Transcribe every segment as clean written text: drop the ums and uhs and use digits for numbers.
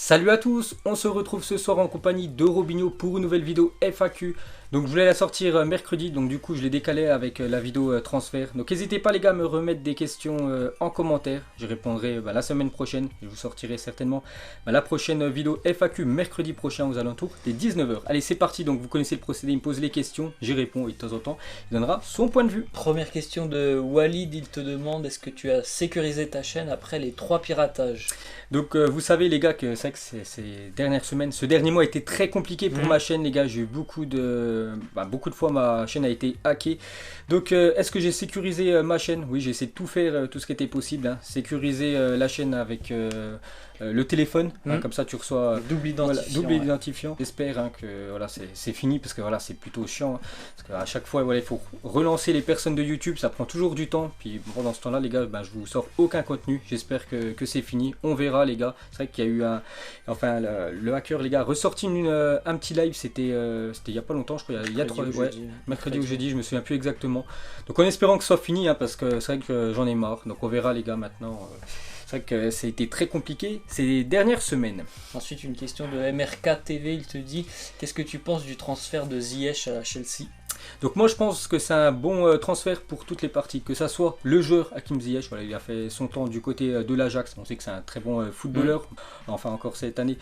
Salut à tous, on se retrouve ce soir en compagnie de Robinho pour une nouvelle vidéo FAQ. Donc je voulais la sortir mercredi, donc du coup je l'ai décalé avec la vidéo transfert. Donc n'hésitez pas les gars à me remettre des questions en commentaire. Je répondrai la semaine prochaine, je vous sortirai certainement la prochaine vidéo FAQ mercredi prochain aux alentours des 19 h. Allez c'est parti, donc vous connaissez le procédé, il me pose les questions, j'y réponds et de temps en temps il donnera son point de vue. Première question de Walid, il te demande est-ce que tu as sécurisé ta chaîne après les 3 piratages? Donc vous savez les gars que c'est vrai que ces dernières semaines, ce dernier mois a été très compliqué pour ma chaîne les gars, j'ai eu beaucoup de fois ma chaîne a été hackée. Donc est-ce que j'ai sécurisé ma chaîne? Oui, j'ai essayé de tout faire, tout ce qui était possible, hein. Sécuriser la chaîne avec le téléphone, hein, comme ça tu reçois double identifiant. Double identifiant. J'espère hein, que voilà, c'est fini parce que voilà, c'est plutôt chiant. Hein, parce qu'à chaque fois voilà, il faut relancer les personnes de YouTube, ça prend toujours du temps. Puis pendant ce temps-là les gars, je vous sors aucun contenu. J'espère que c'est fini. On verra les gars. C'est vrai qu'il y a eu le hacker les gars a ressorti un petit live, c'était il y a pas longtemps, je crois, il y a 3 mercredi ou jeudi, je me souviens plus exactement. Donc en espérant que ce soit fini hein, parce que c'est vrai que j'en ai marre. Donc on verra les gars maintenant. C'est vrai que ça a été très compliqué ces dernières semaines. Ensuite, une question de MRK TV, il te dit qu'est-ce que tu penses du transfert de Ziyech à Chelsea? Donc moi je pense que c'est un bon transfert pour toutes les parties, que ça soit le joueur Hakim Ziyech, voilà, il a fait son temps du côté de l'Ajax, on sait que c'est un très bon footballeur, enfin encore cette année,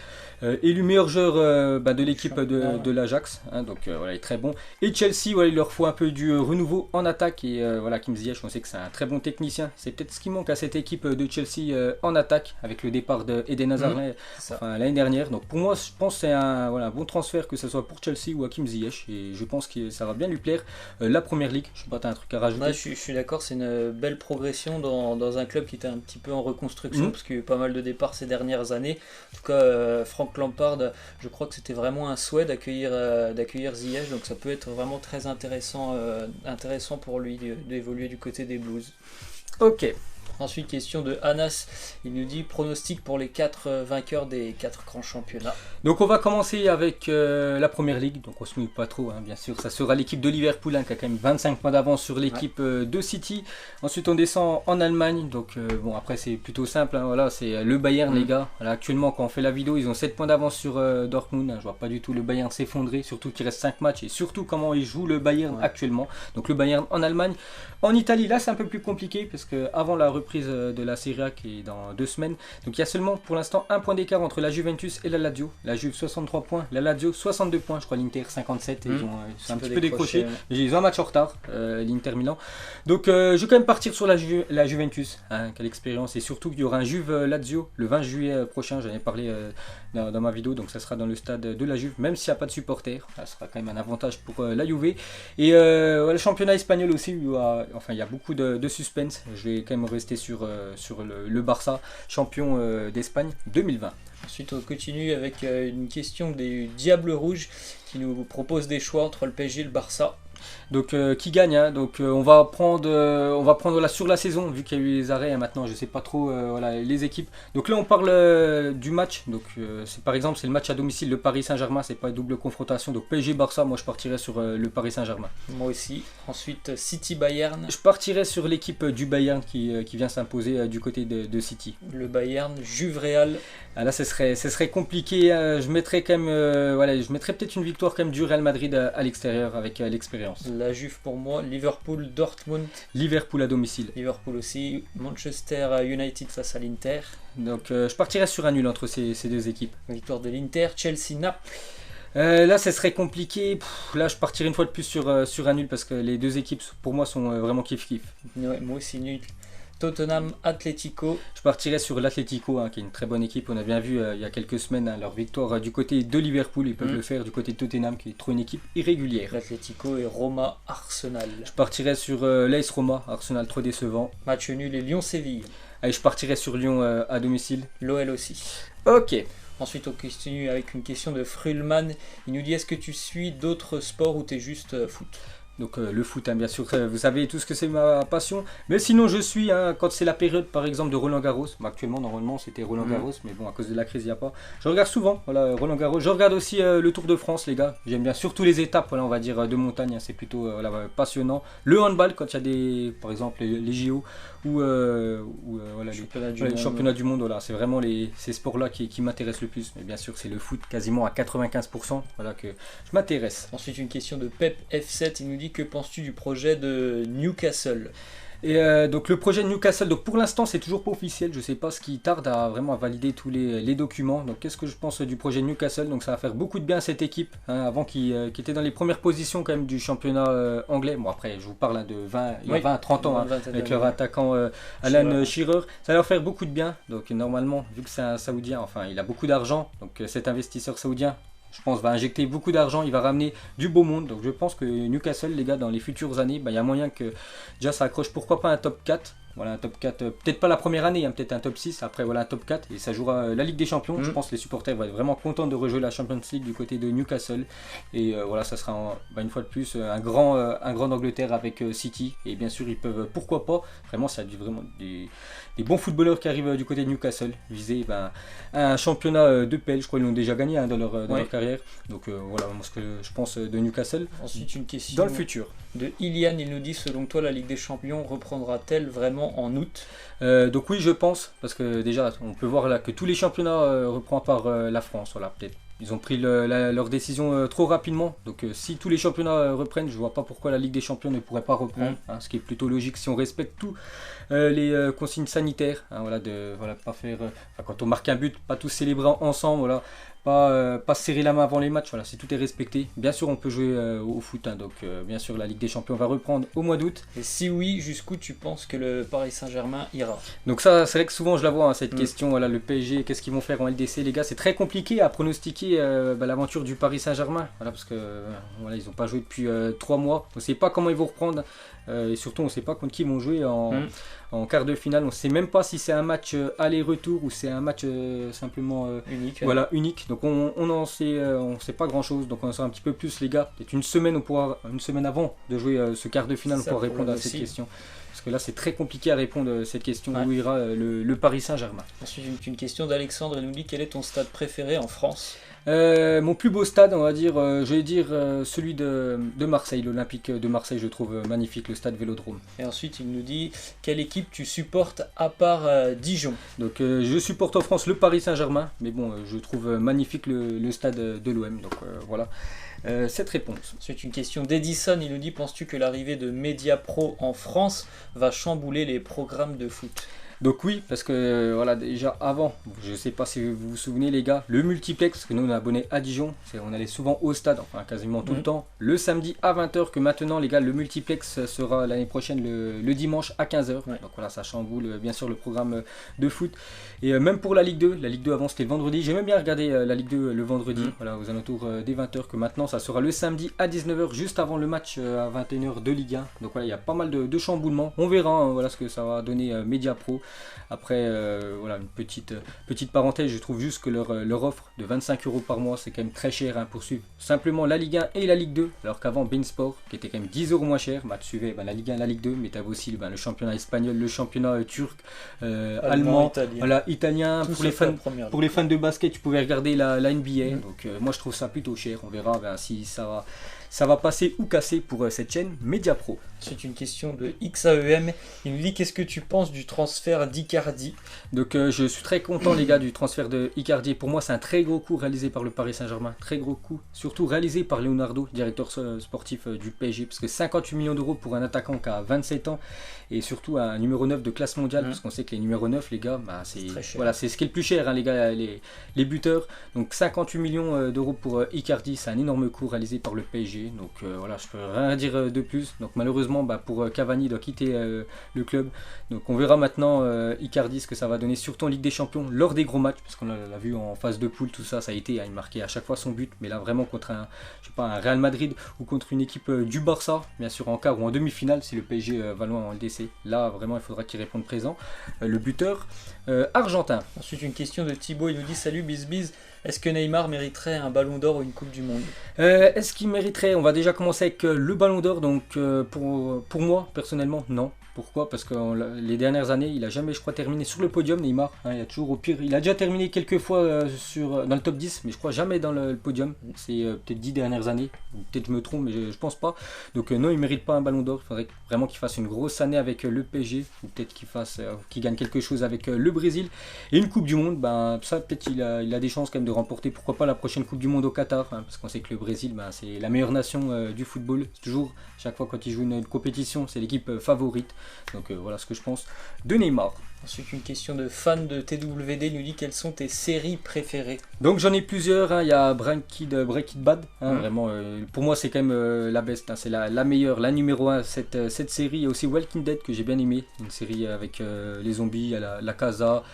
élu meilleur joueur de l'équipe de l'Ajax, hein, donc voilà, il est très bon. Et Chelsea, voilà, il leur faut un peu du renouveau en attaque, et voilà, Hakim Ziyech, on sait que c'est un très bon technicien, c'est peut-être ce qui manque à cette équipe de Chelsea en attaque, avec le départ d'Eden Hazard l'année dernière. Donc pour moi je pense que c'est un bon transfert, que ce soit pour Chelsea ou Hakim Ziyech, et je pense que ça va bien lui plaire. La première ligue, je sais pas, t'as un truc à rajouter? Je suis d'accord, c'est une belle progression dans un club qui était un petit peu en reconstruction, parce qu'il y a eu pas mal de départs ces dernières années. En tout cas, Frank Lampard, je crois que c'était vraiment un souhait d'accueillir Ziyech, donc ça peut être vraiment très intéressant pour lui d'évoluer du côté des Blues. Ok. Ensuite, question de Anas, il nous dit pronostic pour les 4 vainqueurs des 4 grands championnats. Donc on va commencer avec la première ligue, donc on se mouille pas trop, hein, bien sûr, ça sera l'équipe de Liverpool hein, qui a quand même 25 points d'avance sur l'équipe de City. Ensuite on descend en Allemagne, donc bon après c'est plutôt simple, hein, voilà, c'est le Bayern les gars. Voilà, actuellement quand on fait la vidéo ils ont 7 points d'avance sur Dortmund, hein, je vois pas du tout le Bayern s'effondrer, surtout qu'il reste 5 matchs et surtout comment ils jouent le Bayern actuellement. Donc le Bayern en Allemagne. En Italie là c'est un peu plus compliqué parce que avant la reprise de la Serie A qui est dans 2 semaines, donc il y a seulement pour l'instant un point d'écart entre la Juventus et la Lazio. La Juve 63 points, la Lazio 62 points, je crois l'Inter 57 et ils ont un petit peu décroché. Ils ont un match en retard, l'Inter Milan. Donc je vais quand même partir sur la Juventus, hein, quelle expérience, et surtout qu'il y aura un Juve Lazio le 20 juillet prochain, j'en ai parlé dans ma vidéo, donc ça sera dans le stade de la Juve, même s'il n'y a pas de supporters, ça sera quand même un avantage pour la Juve. Et le championnat espagnol aussi, il y a beaucoup de suspense, je vais quand même rester sur le Barça, champion d'Espagne 2020. Ensuite on continue avec une question des Diables Rouges qui nous propose des choix entre le PSG et le Barça. Donc qui gagne hein. Donc on va prendre là sur la saison, vu qu'il y a eu les arrêts hein, maintenant je sais pas trop voilà, les équipes. Donc là on parle du match, donc par exemple c'est le match à domicile, le Paris Saint-Germain, c'est pas une double confrontation, donc PSG Barça, moi je partirais sur le Paris Saint-Germain. Moi aussi. Ensuite City Bayern. Je partirais sur l'équipe du Bayern qui vient s'imposer du côté de City. Le Bayern. Juve Real. Ah, là ce serait compliqué, je mettrais quand même voilà, je mettrais peut-être une victoire quand même du Real Madrid à l'extérieur avec l'expérience. La Juve pour moi. Liverpool Dortmund. Liverpool à domicile. Liverpool aussi. Manchester United face à l'Inter. Donc je partirais sur un nul entre ces deux équipes. Victoire de l'Inter. Chelsea Naples. Là ça serait compliqué, là je partirais une fois de plus sur un nul parce que les deux équipes pour moi sont vraiment kiff-kiff. Ouais, moi aussi nul. Tottenham Atlético. Je partirais sur l'Atlético hein, qui est une très bonne équipe, on a bien vu il y a quelques semaines hein, leur victoire du côté de Liverpool, ils peuvent le faire du côté de Tottenham qui est trop une équipe irrégulière. L'Atlético et Roma Arsenal. Je partirais sur l'AS Roma, Arsenal trop décevant. Match nul et Lyon-Séville. Allez, je partirais sur Lyon à domicile. L'OL aussi. Ok. Ensuite on continue avec une question de Frulman, il nous dit est-ce que tu suis d'autres sports ou t'es juste foot? Donc le foot, bien sûr, vous savez tout ce que c'est ma passion. Mais sinon, je suis, quand c'est la période, par exemple, de Roland Garros. Actuellement, normalement, c'était Roland Garros, mais bon, à cause de la crise, il n'y a pas. Je regarde souvent, voilà, Roland Garros. Je regarde aussi le Tour de France, les gars. J'aime bien surtout les étapes, voilà, on va dire, de montagne. C'est plutôt voilà, passionnant. Le handball, quand il y a des, par exemple, les JO ou voilà, les championnats du monde, voilà, c'est vraiment ces sports-là qui m'intéressent le plus. Mais bien sûr, c'est le foot quasiment à 95%, voilà, que je m'intéresse. Ensuite, une question de Pep F7, il nous dit que penses-tu du projet de Newcastle? Et donc le projet de Newcastle, donc pour l'instant c'est toujours pas officiel, je sais pas ce qui tarde vraiment à valider tous les documents. Donc qu'est-ce que je pense du projet de Newcastle? Donc ça va faire beaucoup de bien à cette équipe, avant qui était dans les premières positions quand même du championnat anglais. Bon après je vous parle de 20-30 ans, avec leur attaquant Alan Shearer. Ça va leur faire beaucoup de bien. Donc normalement, vu que c'est un Saoudien, enfin il a beaucoup d'argent, donc cet investisseur saoudien, je pense, va injecter beaucoup d'argent, il va ramener du beau monde. Donc je pense que Newcastle, les gars, dans les futures années, il y a moyen que déjà ça accroche, pourquoi pas un top 4. Voilà, un top 4, peut-être pas la première année, peut-être un top 6, après voilà un top 4, et ça jouera la Ligue des Champions. Je pense que les supporters vont être vraiment contents de rejouer la Champions League du côté de Newcastle. Et voilà, ça sera une fois de plus un grand d'Angleterre avec City. Et bien sûr, ils peuvent, pourquoi pas, vraiment, ça a vraiment des bons footballeurs qui arrivent du côté de Newcastle, viser un championnat de PL, je crois qu'ils l'ont déjà gagné dans leur carrière. Donc voilà ce que je pense de Newcastle. Ensuite, une question dans le futur. De Ilian, il nous dit, selon toi, la Ligue des Champions reprendra-t-elle vraiment en août? Donc oui, je pense, parce que déjà, on peut voir là que tous les championnats reprennent par la France. Voilà, peut-être. Ils ont pris leur décision trop rapidement. Donc si tous les championnats reprennent, je vois pas pourquoi la Ligue des Champions ne pourrait pas reprendre. Ce qui est plutôt logique si on respecte tous les consignes sanitaires. Pas faire quand on marque un but, pas tous célébrer ensemble. Voilà. Pas serrer la main avant les matchs, voilà, si tout est respecté. Bien sûr, on peut jouer au foot, donc bien sûr, la Ligue des Champions va reprendre au mois d'août. Et si oui, jusqu'où tu penses que le Paris Saint-Germain ira? Donc ça, c'est vrai que souvent je la vois, cette question, voilà, le PSG, qu'est-ce qu'ils vont faire en LDC, les gars, c'est très compliqué à pronostiquer l'aventure du Paris Saint-Germain, voilà, parce que voilà, ils n'ont pas joué depuis 3 mois, on ne sait pas comment ils vont reprendre, et surtout on ne sait pas contre qui ils vont jouer en quart de finale. On ne sait même pas si c'est un match aller-retour ou c'est un match simplement unique. Donc on sait pas grand chose. Donc on en sait un petit peu plus, les gars. Peut-être une semaine avant de jouer ce quart de finale, on pourra répondre à cette question. Parce que là c'est très compliqué à répondre à cette question, où ira le Paris Saint-Germain. Ensuite une question d'Alexandre, il nous dit quel est ton stade préféré en France? Mon plus beau stade, on va dire, je vais dire celui de Marseille, l'Olympique de Marseille, je trouve magnifique, le stade Vélodrome. Et ensuite il nous dit quelle équipe tu supportes à part Dijon? Donc je supporte en France le Paris Saint-Germain, mais bon, je trouve magnifique le stade de l'OM, donc voilà. Cette réponse. C'est une question d'Edison, il nous dit penses-tu que l'arrivée de Mediapro en France va chambouler les programmes de foot? Donc oui, parce que voilà, déjà avant, je sais pas si vous vous souvenez les gars, le multiplex, parce que nous on est abonnés à Dijon, on allait souvent au stade, enfin quasiment tout le temps, le samedi à 20h, que maintenant les gars, le multiplex sera l'année prochaine le dimanche à 15h. Donc voilà, ça chamboule bien sûr le programme de foot. Et même pour la Ligue 2 avant c'était le vendredi, j'ai même bien regardé la Ligue 2 le vendredi, voilà, aux alentours des 20h, que maintenant ça sera le samedi à 19h, juste avant le match à 21h de Ligue 1. Donc voilà, il y a pas mal de chamboulements, on verra voilà ce que ça va donner Mediapro. Après, voilà, une petite parenthèse, je trouve juste que leur offre de 25 € par mois, c'est quand même très cher pour suivre simplement la Ligue 1 et la Ligue 2, alors qu'avant Beansport, qui était quand même 10 € moins cher, tu suivais la Ligue 1, la Ligue 2, mais tu avais aussi le championnat espagnol, le championnat turc, allemand, italien. Pour les fans de basket, tu pouvais regarder la NBA, donc moi je trouve ça plutôt cher. On verra si ça va passer ou casser pour cette chaîne Mediapro. C'est une question de XAEM. Il nous dit qu'est-ce que tu penses du transfert d'Icardi? Donc je suis très content les gars du transfert de Icardi. Pour moi c'est un très gros coup réalisé par le Paris Saint-Germain. Très gros coup. Surtout réalisé par Leonardo, directeur sportif du PSG. Parce que 58 millions d'euros pour un attaquant qui a 27 ans. Et surtout un numéro 9 de classe mondiale. Parce qu'on sait que les numéros 9 les gars, c'est ce qui est le plus cher les gars, les buteurs. Donc 58 millions d'euros pour Icardi. C'est un énorme coup réalisé par le PSG. Donc voilà, je peux rien dire de plus. Donc malheureusement pour Cavani doit quitter le club. Donc on verra maintenant Icardi ce que ça va donner, surtout en Ligue des Champions lors des gros matchs, parce qu'on l'a vu en phase de poule, tout ça a été, il marquait à chaque fois son but, mais là vraiment contre un Real Madrid ou contre une équipe du Barça, bien sûr en quart ou en demi-finale si le PSG va loin en LDC, là vraiment il faudra qu'il réponde présent. Le buteur argentin. Ensuite une question de Thibaut, il nous dit salut Bisbis, Est-ce que Neymar mériterait un ballon d'or ou une Coupe du Monde? Est-ce qu'il mériterait? On va déjà commencer avec le Ballon d'Or. Donc pour moi, personnellement, non. Pourquoi? Parce que les dernières années, il a jamais, je crois, terminé sur le podium, Neymar. Hein, il a toujours au pire. Il a déjà terminé quelques fois dans le top 10, mais je crois jamais dans le podium. C'est peut-être 10 dernières années. Peut-être je me trompe, mais je pense pas. Donc non, il mérite pas un Ballon d'Or. Il faudrait vraiment qu'il fasse une grosse année avec le PSG, ou peut-être qu'il gagne quelque chose avec le Brésil. Et une Coupe du Monde, ben ça peut-être il a des chances quand même de remporter. Pourquoi pas la prochaine Coupe du Monde au Qatar, hein, parce qu'on sait que le Brésil, ben, c'est la meilleure nation du football. C'est toujours, chaque fois quand il joue une compétition, c'est l'équipe favorite. Donc voilà ce que je pense de Neymar. Ensuite, une question de fan de TWD nous dit quelles sont tes séries préférées. Donc j'en ai plusieurs, hein. Il y a Breaking Bad, hein, vraiment, pour moi c'est quand même la best, hein. C'est la meilleure, la numéro 1 cette série. Il y a aussi Walking Dead que j'ai bien aimé, une série avec les zombies, il y a la Casa,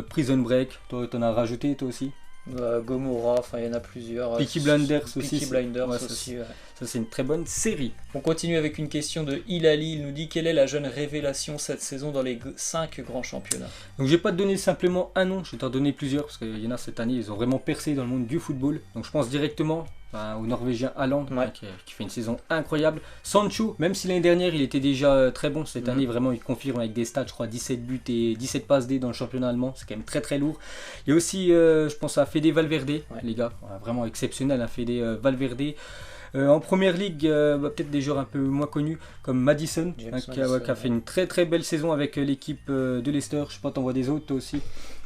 Prison Break, toi t'en as rajouté toi aussi? Gomorrah, enfin il y en a plusieurs. Peaky Blinders aussi. Peaky Blinders ouais, aussi. Ouais. Ça c'est une très bonne série. On continue avec une question de Hilali. Il nous dit quelle est la jeune révélation cette saison dans les 5 grands championnats. Donc je vais pas te donner simplement un nom, je vais t'en donner plusieurs parce qu'il y en a cette année, ils ont vraiment percé dans le monde du football. Donc je pense directement au Norvégien Haaland, ouais. qui fait une saison incroyable. Sancho, même si l'année dernière il était déjà très bon, cette année vraiment il confirme avec des stats, je crois 17 buts et 17 passes D dans le championnat allemand, c'est quand même très très lourd. Il y a aussi, je pense à Fede Valverde, ouais. Les gars, vraiment exceptionnel, hein, Fede Valverde. En première ligue, peut-être des joueurs un peu moins connus comme Madison, qui a fait une très très belle saison avec l'équipe de Leicester. Je sais pas, t'en vois des autres toi aussi?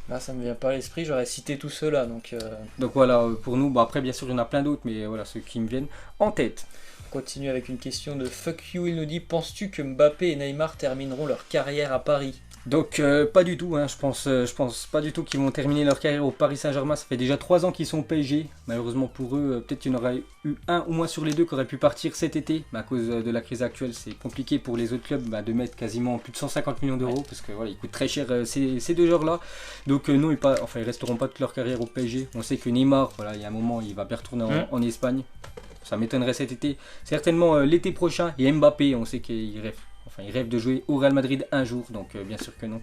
Là, ça me vient pas à l'esprit, j'aurais cité tout cela. Donc voilà, pour nous, après bien sûr il y en a plein d'autres, mais voilà ceux qui me viennent en tête. On continue avec une question de Fuck You, il nous dit penses-tu que Mbappé et Neymar termineront leur carrière à Paris? Donc pas du tout, hein. Je pense pas du tout qu'ils vont terminer leur carrière au Paris Saint-Germain. Ça fait déjà 3 ans qu'ils sont au PSG. Malheureusement pour eux, peut-être qu'il y en aurait eu un ou moins sur les deux qui auraient pu partir cet été. Mais à cause de la crise actuelle, c'est compliqué pour les autres clubs de mettre quasiment plus de 150 millions d'euros. Parce que voilà, ils coûtent très cher ces deux joueurs-là. Donc non, ils resteront pas toute leur carrière au PSG. On sait que Neymar, voilà, il y a un moment, il va bien retourner en Espagne. Ça m'étonnerait cet été. Certainement l'été prochain. Et Mbappé, on sait qu'il rêve. Enfin, ils rêvent de jouer au Real Madrid un jour, donc bien sûr que non.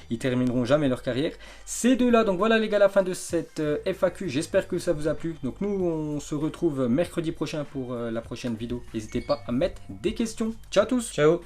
Ils termineront jamais leur carrière. Ces deux-là, donc voilà les gars, la fin de cette FAQ. J'espère que ça vous a plu. Donc nous, on se retrouve mercredi prochain pour la prochaine vidéo. N'hésitez pas à mettre des questions. Ciao à tous. Ciao.